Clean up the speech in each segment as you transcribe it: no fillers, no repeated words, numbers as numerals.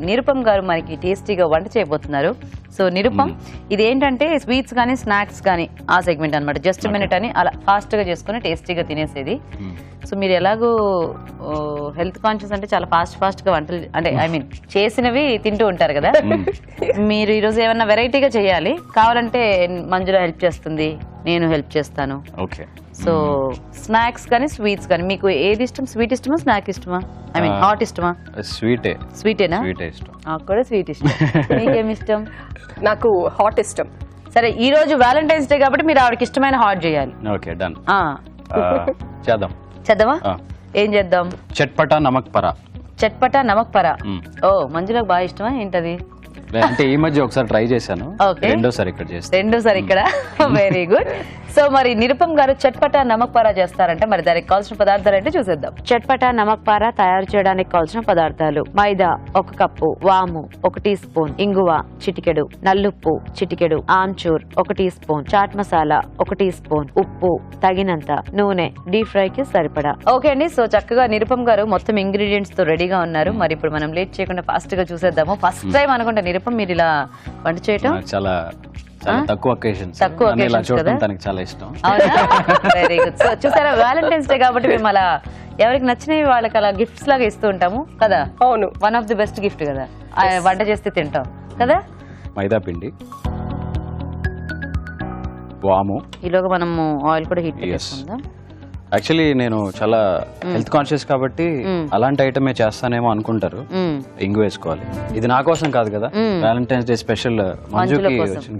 నిరుపమ్ గారు మనకి టేస్టీగా వంట చేయబోతున్నారు. సో నిరుపమ్, ఇది ఏంటంటే స్వీట్స్ కానీ స్నాక్స్ కానీ ఆ సెగ్మెంట్ అనమాట. జస్ట్ మినిట్ అని అలా ఫాస్ట్ గా చేసుకుని టేస్టీగా తినేసేది. సో మీరు ఎలాగో హెల్త్ కాన్షియస్ అంటే చాలా ఫాస్ట్ గా వంటలు అంటే ఐ మీన్ చేసినవి తింటూ ఉంటారు కదా. మీరు ఈరోజు ఏమన్నా వెరైటీగా చేయాలి, కావాలంటే మంజుల హెల్ప్ చేస్తుంది, నేను హెల్ప్ చేస్తాను. ఓకే. సో స్నాక్స్ కానీ స్వీట్స్ కానీ మీకు ఏది ఇష్టం? స్వీట్ ఇష్టమా, స్నాక్ ఇష్టమా, ఐ మీన్ హాట్ ఇష్టమా? స్వీటేనా? నాకు కూడా స్వీట్ ఇష్టం. మీకేమి ఇష్టం? నాకు హాట్ ఇష్టం. సరే, ఈ రోజు వ్యాలంటైన్స్ డే కాబట్టి మీరు ఆవిడకి ఇష్టమైన హాట్ చేయాలి. Okay, done. చేద్దామా? ఏం చేద్దాం? చట్పటా నమక్ పరా. చట్పటా నమక్ పరా. ఓ, మంజులకు బాగా ఇష్టమా ఏంటది? అంటే ఈ మధ్య ఒకసారి ట్రై చేశాను, రెండోసారి ఇక్కడ. Very good. సో మరి నిరుపమ్ గారు చట్పటా నమక్ పారా చేస్తారంటే మరి దానికి కావాల్సిన పదార్థాలు అంటే చూసేద్దాం. చట్పటా నమక్ పారా తయారు చేయడానికి కావాల్సిన పదార్థాలు: మైదా 1 కప్పు, వాము 1 టీ స్పూన్, ఇంగువ చిటికెడు, నల్లుప్పు చిటికెడు, amchur 1 teaspoon, chaat masala 1 teaspoon, ఉప్పు తగినంత, నూనె డీప్ ఫ్రై కి సరిపడా. ఓకే అండి. సో చక్కగా నిరుపమ్ గారు మొత్తం ఇంగ్రీడియంట్స్ తో రెడీగా ఉన్నారు. మరి ఇప్పుడు మనం లేట్ చేయకుండా ఫాస్ట్ గా చూసేద్దాము. ఫస్ట్ టైం అనుకుంటా నిరుపమ్ మీరు ఇలా వంట చేయటం. చాలా తక్కువ అకేషన్స్ కదా, చాలా ఇష్టం. Very good. సో చూసారా, వ్యాలంటైన్స్ డే కాబట్టి మేము అలా ఎవరికి నచ్చినవి వాళ్ళకి అలా గిఫ్ట్స్ లాగా ఇస్తూ ఉంటాము కదా. అవును, one of the best gift కదా, వంట చేస్తే తింటాం కదా. మైదా పిండి, వాము, ఈలోగా మనము ఆయిల్ కూడా హీట్ చేసుకుందాం. యాక్చువల్లీ నేను చాలా హెల్త్ కాన్షియస్ కాబట్టి అలాంటి ఐటమే చేస్తానేమో అనుకుంటారు. ఇంగు వేసుకోవాలి. ఇది నా కోసం కాదు కదా, వ్యాలంటైన్స్ డే స్పెషల్ మంజుకి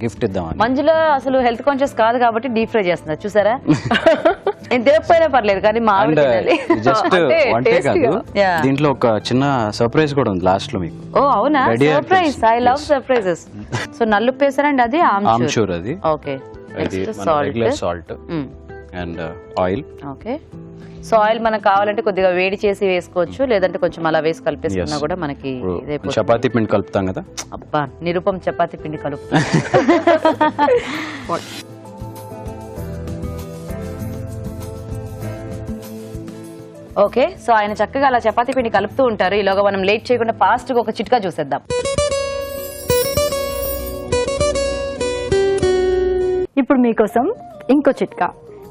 గిఫ్ట్ ఇద్దామని. మంజులో అసలు హెల్త్ కాన్షియస్ కాదు కాబట్టి డీప్ ఫ్రై చేస్తున్నారు చూసారా. నేను తినకపోయినా పర్లేదు కానీ మా జస్ట్ వంటే కాదు, దీంట్లో ఒక చిన్న సర్ప్రైజ్ కూడా ఉంది లాస్ట్ లో మీకు. ఓ అవునా? Surprise. I love surprises. So నల్లుప్పు వేసారండి, అది ఆమ్చూర్, అది okay. Salt and oil. Okay. So oil మనకు కావాలంటే కొద్దిగా వేడి చేసి వేసుకోవచ్చు, లేదంటే కొంచెం అలా వేసి కలిపేసుకున్నా కూడా మనకి. చపాతీ పిండి కలుపుతాం కదా. అబ్బా, నిరుపమ్ చపాతీ పిండి కలుపు. ఓకే. సో ఆయన చక్కగా అలా చపాతీ పిండి కలుపుతూ ఉంటారు. ఈలోగా మనం లేట్ చేయకుండా ఫాస్ట్ గా ఒక చిట్కా చూసేద్దాం. ఇప్పుడు మీకోసం ఇంకో చిట్కా.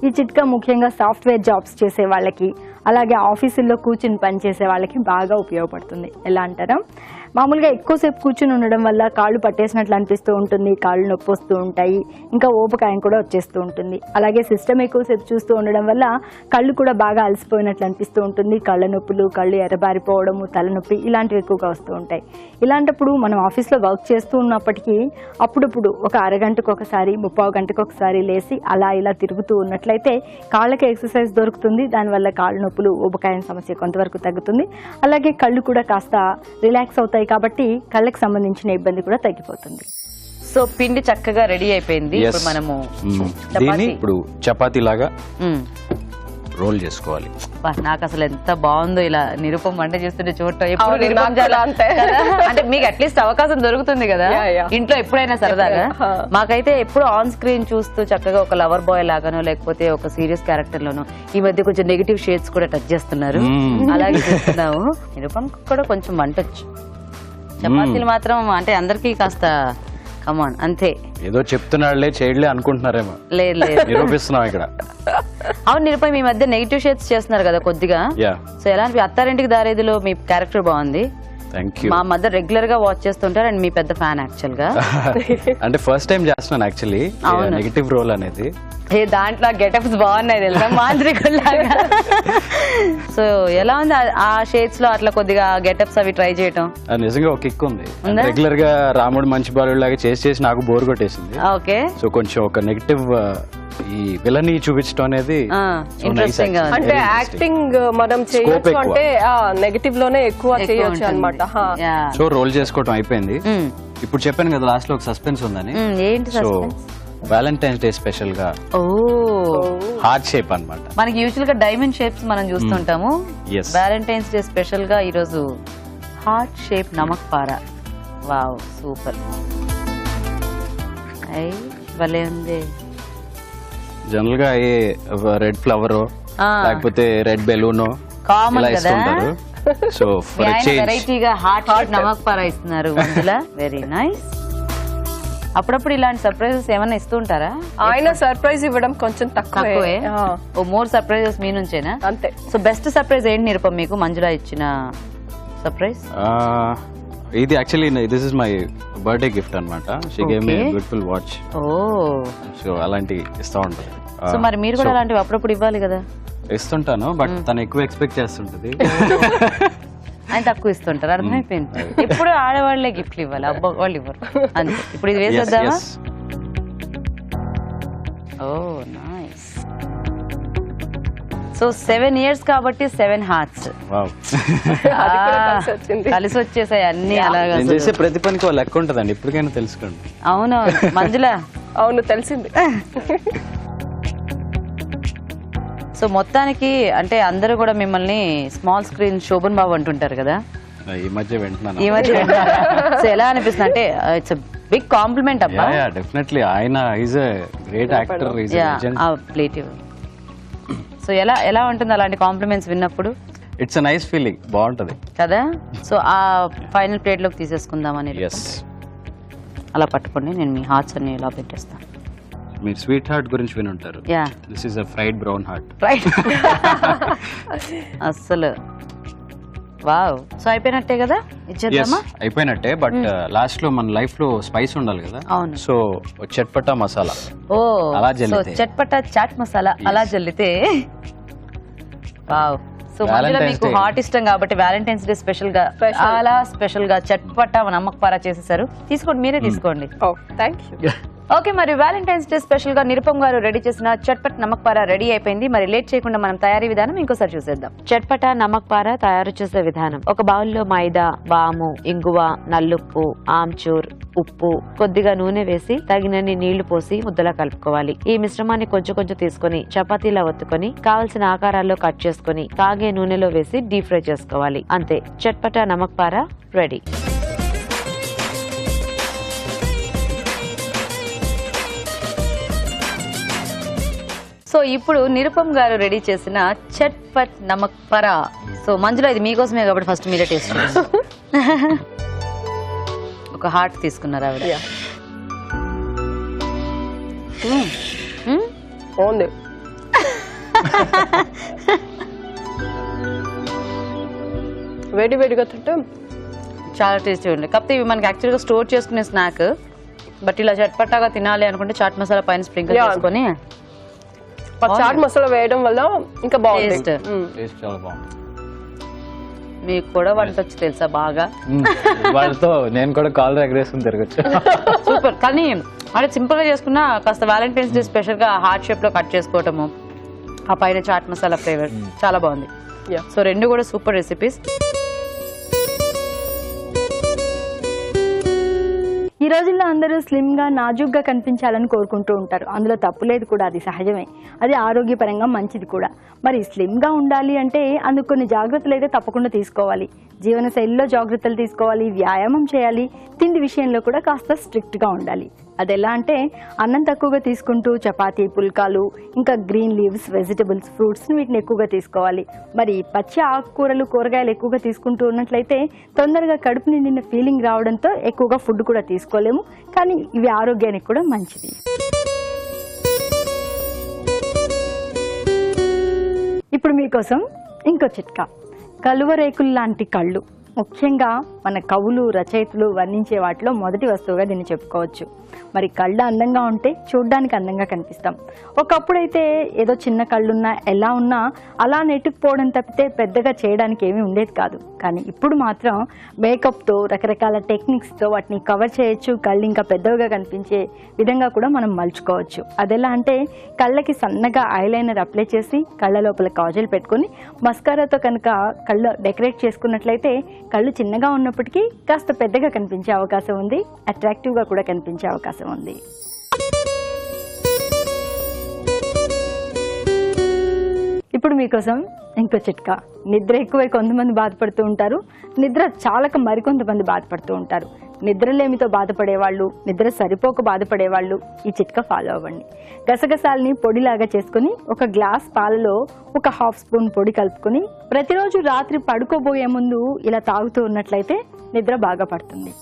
ఈ చిట్కా ముఖ్యంగా సాఫ్ట్వేర్ జాబ్స్ చేసే వాళ్ళకి, అలాగే ఆఫీసుల్లో కూర్చుని పనిచేసే వాళ్ళకి బాగా ఉపయోగపడుతుంది. ఎలా అంటారా, మామూలుగా ఎక్కువసేపు కూర్చుని ఉండడం వల్ల కాళ్ళు పట్టేసినట్లు అనిపిస్తూ ఉంటుంది, కాళ్ళు నొప్పి వస్తూ ఉంటాయి, ఇంకా ఊపకాయం కూడా వచ్చేస్తూ ఉంటుంది. అలాగే సిస్టమ్ ఎక్కువసేపు చూస్తూ ఉండడం వల్ల కళ్ళు కూడా బాగా అలసిపోయినట్లు అనిపిస్తూ ఉంటుంది, కళ్ళ నొప్పులు, కళ్ళు ఎర్రబారిపోవడము, తలనొప్పి ఇలాంటివి ఎక్కువగా వస్తూ ఉంటాయి. ఇలాంటప్పుడు మనం ఆఫీస్లో వర్క్ చేస్తూ ఉన్నప్పటికీ అప్పుడప్పుడు ఒక అరగంటకు ఒకసారి, 30 గంటకు ఒకసారి లేసి అలా ఇలా తిరుగుతూ ఉన్నట్లయితే కాళ్ళకి ఎక్సర్సైజ్ దొరుకుతుంది. దానివల్ల కాళ్ళ నొప్పులు, ఊబకాయం సమస్య కొంతవరకు తగ్గుతుంది. అలాగే కళ్ళు కూడా కాస్త రిలాక్స్ అవుతాయి కాబట్టి కళ్ళకి సంబంధించిన ఇబ్బంది కూడా తగ్గిపోతుంది. సో పిండి చక్కగా రెడీ అయిపోయింది. ఇప్పుడు మనము ఇప్పుడు చపాతీ లాగా రోల్ చేసుకోవాలి. నాకు అసలు ఎంత బాగుందో ఇలా నిరుపమ్ వంట చేస్తుంటే చూడటం. ఎప్పుడు అంటే మీకు అట్లీస్ట్ అవకాశం దొరుకుతుంది కదా ఇంట్లో ఎప్పుడైనా సరదాగా. మాకైతే ఎప్పుడు ఆన్ స్క్రీన్ చూస్తూ చక్కగా ఒక లవర్ బాయ్ లాగానో లేకపోతే ఒక సీరియస్ క్యారెక్టర్ లోనో, ఈ మధ్య కొంచెం నెగిటివ్ షేడ్స్ కూడా టచ్ చేస్తున్నారు, అలాగే చూస్తున్నాము. నిరుపమ్ కూడా కొంచెం వంటొచ్చు. చపాతీలు మాత్రం అంటే అందరికీ కాస్త కమాన్ అంతే. ఏదో చెప్తున్నాడులే చేయలే అనుకుంటున్నారేమో. లేదు లేదు, నిరూపిస్తున్నాం ఇక్కడ. అవును నిరుపమ్, మీ మధ్య నెగిటివ్ షేడ్స్ చేస్తున్నారు కదా కొద్దిగా. సో ఎలాంటి అత్తారింటికి దారేదిలో మీ క్యారెక్టర్ బాగుంది. మా మదర్ రెగ్యులర్ గా వాచ్ చేస్తుంటారు అండ్ మీ పెద్ద ఫ్యాన్ యాక్చువల్ గా. అంటే ఫస్ట్ టైం చేస్తున్నాను యాక్చువల్లీ నెగిటివ్ రోల్ అనేది. దాంట్లో గెటప్స్ బాగున్నాయి తెలుసా, మాంత్రికుల్లాగా. సో ఎలా ఉంది ఆ షేడ్స్ లో అట్లా కొద్దిగా గెటప్స్ అవి ట్రై చేయటం? నిజంగా ఒక కిక్ ఉంది. రెగ్యులర్ గా రాముడు మంచి బాలుడు లాగా చేసి నాకు బోర్ కొట్టేసింది. ఓకే. సో కొంచెం ఒక నెగిటివ్ ఈ విలన్ చూపించడం అనేది ఇంట్రెస్టింగ్. అంటే యాక్టింగ్ మనం చేయొచ్చు అంటే నెగటివ్ లోనే ఎక్కువ చేయొచ్చు అన్నమాట. సో రోల్ చేసుకోవటం అయిపోయింది. ఇప్పుడు చెప్పాను కదా లాస్ట్ లో ఒక సస్పెన్స్ ఉందని. సో వ్యాలంటైన్స్ డే స్పెషల్ గా హార్ట్ షేప్ అన్నమాట. మనకి యూజువల్ గా డైమండ్ షేప్స్ మనం చూస్తుంటాము. వ్యాలంటైన్స్ డే స్పెషల్ గా ఈ రోజు హార్ట్ షేప్ నమక్ పారా. Wow, super. భలే ఉంది. జనరల్ గా రెడ్ ఫ్లవర్ లేకపోతే రెడ్ బెలూన్ కామన్ కదా, సో ఫర్ చేంజ్ వెరైటీగా హాట్ నమక్ పారా ఇస్తున్నారు మంజుల. Very nice. అప్పుడప్పుడు ఇలాంటి సర్ప్రైజెస్ ఏమైనా ఇస్తూ ఉంటారా? ఆయన సర్ప్రైజ్ ఇవ్వడం కొంచెం తక్కువే. ఓ మోర్ సర్ప్రైజెస్ మీ నుంచేనా? అంతే. సో బెస్ట్ సర్ప్రైజ్ ఏంటి నిరుపం మీకు మంజుల ఇచ్చిన సర్ప్రైజ్? ఇది actually this is my birthday gift అన్నమాట. She gave me beautiful watch. Oh, so అలాంటి ఇస్తా ఉంటుంది. సో మరి మీరు కూడా అలాంటివి అప్పుడప్పుడు ఇవ్వాలి కదా? ఇస్తుంటాను, బట్ తను ఎక్కువ ఎక్స్పెక్ట్ చేస్తుంటది. ఆయన తక్కువ ఇస్తుంటారు, అర్థమైపోయింది. ఎప్పుడు ఆడవాళ్లే గిఫ్ట్లు ఇవ్వాలి, అబ్బా వాళ్ళు ఇవ్వరు అంతే. ఇప్పుడు ఇది వేసేద్దామా? ఓ నైస్. సో 7 years కాబట్టి 7 hearts కలిసి వచ్చేసాయి అన్ని. అలాగా నేను చేసే ప్రతి పనికి ఒక లెక్క ఉంటదండి, ఇప్పటికైనా తెలుసుకోండి. అవునవును మంజుల. అవును తెలిసింది. సో మొత్తానికి అంటే అందరూ కూడా మిమ్మల్ని స్మాల్ స్క్రీన్ శోభన్ బాబు అంటుంటారు కదా ఈ మధ్య వింటున్నాను. ఈ మధ్య సో ఎలా అనిపిస్తుంది అంటే ఇట్స్ బిగ్ కాంప్లిమెంట్ అబ్బా. డెఫినెట్లీ ఆయన is a great actor, is a legend. Plate. So ఎలా ఎలా ఉంటుంది అలాంటి కాంప్లిమెంట్స్ విన్నప్పుడు? ఇట్స్ ఎ నైస్ ఫీలింగ్, బాగుంటది కదా. సో ఆ ఫైనల్ ప్లేట్ లోకి తీసేసుకుందామని. ఎస్, అలా పట్టుకోండి, నేను మీ హార్ట్స్ అన్ని ఇలా పెట్టేస్తాను. మీరు స్వీట్ హార్ట్ గురించి వినుంటారు. Yeah, this is a fried brown heart. Right. అస్సలు వావ్. సో అయిపోయినట్టే కదా, ఇచ్చేద్దామా? అయిపోయినట్టే, బట్ లాస్ట్ లో మన లైఫ్ లో స్పైస్ ఉండాలి కదా. అవును. సో చట్పటా మసాలా. ఓ, అలా సో జల్లితే చట్పటా చాట్ మసాలా అలా జల్లితే వావ్. సో మధ్యలో మీకు హాట్ ఇష్టం కాబట్టి వ్యాలంటైన్స్ డే స్పెషల్ గా చాలా స్పెషల్ గా చట్పటా నమక్ పారా చేసేసారు. తీసుకోండి, మీరే తీసుకోండి. Thank you. ఓకే, మరి వ్యాలంటైన్స్ డే స్పెషల్ గా నిరుపం గారు రెడీ చేసిన చట్పట్ నమక్ పారా రెడీ అయిపోయింది. మరి లేట్ చేయకుండా మనం తయారీ విధానం ఇంకోసారి చూసేద్దాం. చట్పటా నమక్ పారా తయారు చేసే విధానం: ఒక బౌల్లో మైదా, వాము, ఇంగువ, నల్లుప్పు, ఆమ్చూర్, ఉప్పు, కొద్దిగా నూనె వేసి తగినన్ని నీళ్లు పోసి ముద్దలా కలుపుకోవాలి. ఈ మిశ్రమాన్ని కొంచెం కొంచెం తీసుకుని చపాతీలా ఒత్తుకొని కావలసిన ఆకారాల్లో కట్ చేసుకుని కాగే నూనెలో వేసి డీప్ ఫ్రై చేసుకోవాలి. అంతే, చట్పటా నమక్ పారా రెడీ. సో ఇప్పుడు నిరుపం గారు రెడీ చేసిన చట్పట్ నమక్ పరా. సో మంజులో ఇది మీకోసమే కాబట్టి ఫస్ట్ మీరే టేస్ట్ చేయండి. ఒక హార్ట్ తీసుకున్నారు ఆవిడ. బాగుంది. వేడి వేడిగా తింటే చాలా టేస్టీ ఉంది. కాకపోతే ఇవి మనకి యాక్చువల్గా స్టోర్ చేసుకునే స్నాక్, బట్ ఇలా చట్పటాగా తినాలి అనుకుంటే చాట్ మసాలా పైన స్ప్రింకిల్ చేసుకొని చాట్ మసాలా వేయడం వల్ల ఇంకా బాగుంది. టేస్ట్ చాలా బాగుంది. మీకు కూడా వంట వచ్చి తెలుసా బాగా? వాళ్ళతో నేను కూడా కాల్ ఎగరేసుకుని తిరగచ్చు. సూపర్. కానీ అంటే సింపుల్ గా చేసుకున్నా కాస్త వ్యాలంటైన్స్ డే స్పెషల్ గా హార్ట్ షేప్ లో కట్ చేసుకోవటము, ఆ పైన చాట్ మసాలా ఫ్లేవర్ చాలా బాగుంది. సో రెండు కూడా సూపర్ రెసిపీస్. ఈ రోజుల్లో అందరూ స్లిమ్గా నాజుగ్గా కనిపించాలని కోరుకుంటూ ఉంటారు. అందులో తప్పు లేదు కూడా, అది సహజమే, అది ఆరోగ్యపరంగా మంచిది కూడా. మరి స్లిమ్గా ఉండాలి అంటే అందుకు కొన్ని జాగ్రత్తలు అయితే తప్పకుండా తీసుకోవాలి. జీవనశైలిలో జాగ్రత్తలు తీసుకోవాలి, వ్యాయామం చేయాలి, తిండి విషయంలో కూడా కాస్త స్ట్రిక్ట్గా ఉండాలి. అది ఎలా అంటే అన్నం తక్కువగా తీసుకుంటూ చపాతీ, పుల్కాలు, ఇంకా గ్రీన్ లీవ్స్, వెజిటబుల్స్, ఫ్రూట్స్ వీటిని ఎక్కువగా తీసుకోవాలి. మరి పచ్చి ఆకుకూరలు, కూరగాయలు ఎక్కువగా తీసుకుంటూ ఉన్నట్లయితే తొందరగా కడుపు నిండిన ఫీలింగ్ రావడంతో ఎక్కువగా ఫుడ్ కూడా తీసుకోలేము, కానీ ఇవి ఆరోగ్యానికి కూడా మంచిది. ఇప్పుడు మీకోసం ఇంకో చిట్కా: కలువ రేకులు లాంటి కళ్ళు. ముఖ్యంగా మన కవులు, రచయితలు వర్ణించే వాటిలో మొదటి వస్తువుగా దీన్ని చెప్పుకోవచ్చు. మరి కళ్ళు అందంగా ఉంటే చూడ్డానికి అందంగా కనిపిస్తాం. ఒకప్పుడైతే ఏదో చిన్న కళ్ళున్నా ఎలా ఉన్నా అలా నెట్టుకుపోవడం తప్పితే పెద్దగా చేయడానికి ఏమీ ఉండేది కాదు. కానీ ఇప్పుడు మాత్రం మేకప్తో, రకరకాల టెక్నిక్స్తో వాటిని కవర్ చేయొచ్చు. కళ్ళు ఇంకా పెద్దవిగా కనిపించే విధంగా కూడా మనం మలుచుకోవచ్చు. అదెలా అంటే కళ్ళకి సన్నగా ఐలైనర్ అప్లై చేసి కళ్ళ లోపల కాజల్ పెట్టుకుని మస్కారాతో కనుక కళ్ళు డెకరేట్ చేసుకున్నట్లయితే కళ్ళు చిన్నగా ఉన్నప్పటికీ కాస్త పెద్దగా కనిపించే అవకాశం ఉంది, అట్రాక్టివ్గా కూడా కనిపించే అవకాశం ఉంది. ఇప్పుడు మీకోసం ఇంకో చిట్కా: నిద్ర ఎక్కువై కొంతమంది బాధపడుతూ ఉంటారు, నిద్ర చాలక మరికొంతమంది బాధపడుతూ ఉంటారు. నిద్రలేమితో బాధపడేవాళ్ళు, నిద్ర సరిపోక బాధపడేవాళ్ళు ఈ చిట్కా ఫాలో అవ్వండి. గసగసాలని పొడిలాగా చేసుకుని ఒక గ్లాస్ పాలలో ఒక హాఫ్ స్పూన్ పొడి కలుపుకొని ప్రతిరోజు రాత్రి పడుకోబోయే ముందు ఇలా తాగుతూ ఉన్నట్లయితే నిద్ర బాగా పడుతుంది.